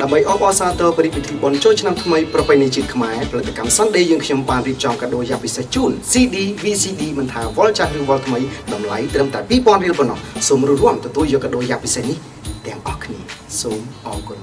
ដើម្បីអបអរសាទរពិធីបុណ្យចូលឆ្នាំថ្មីប្រពៃណីជាតិខ្មែរផលិតកម្ម Sunday យើងខ្ញុំបានរៀបចំកាដូយ៉ាងពិសេសជូន CD VCD មិនថាវល់ចាស់ឬវល់ថ្មីតម្លៃត្រឹមតែ 2000 រៀលប៉ុណ្ណោះសូមរួមទទួលយកកាដូយ៉ាងពិសេសនេះទាំងអស់គ្នាសូមអរគុណ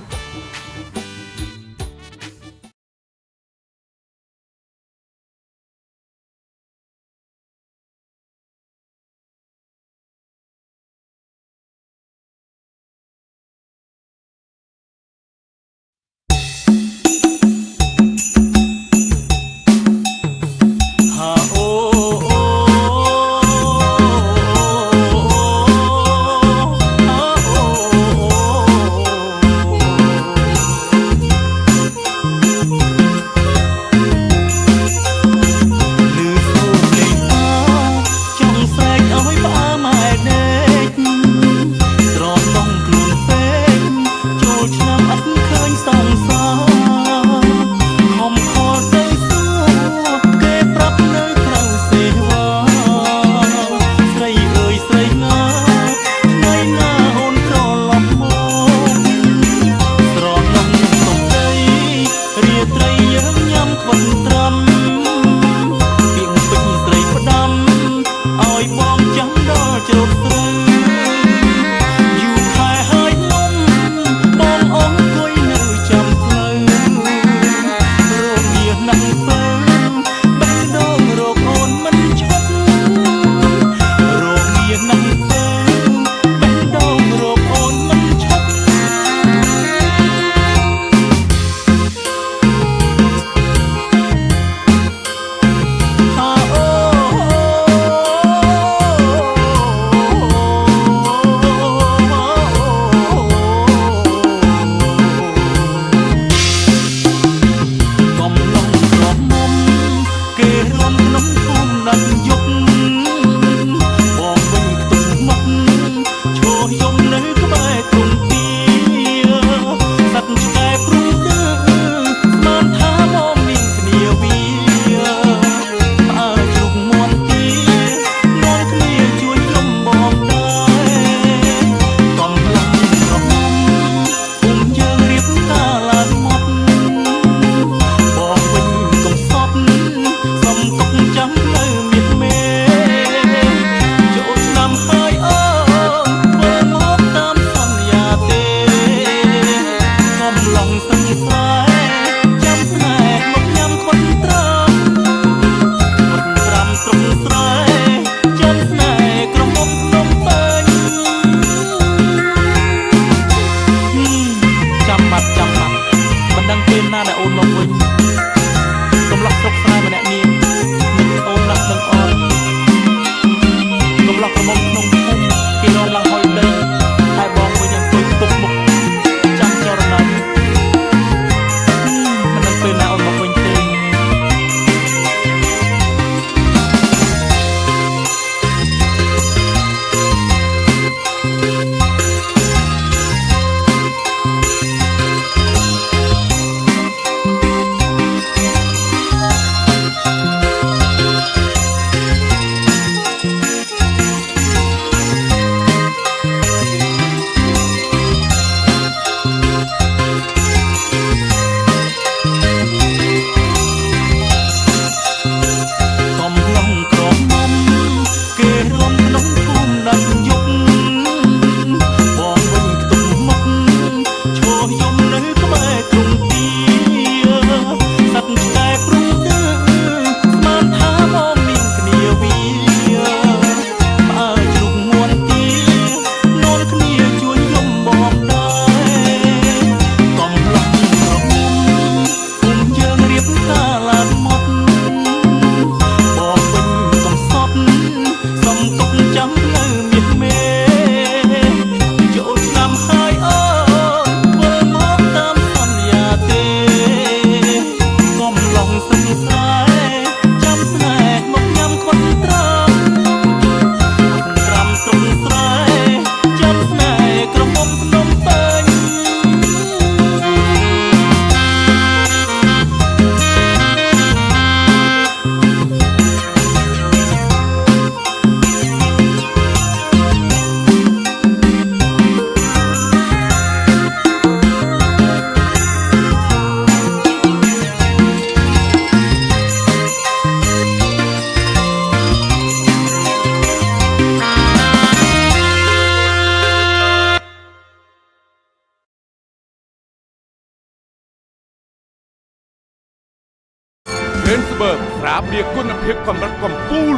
Rensburg ក្រាបលាគុណភាពកម្រិតកំពូល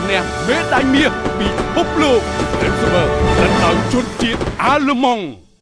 អ្នកមេដាយមាសពិភពលោក Rensburg ដណ្ដើមជន់ជាតិអាល្លឺម៉ង់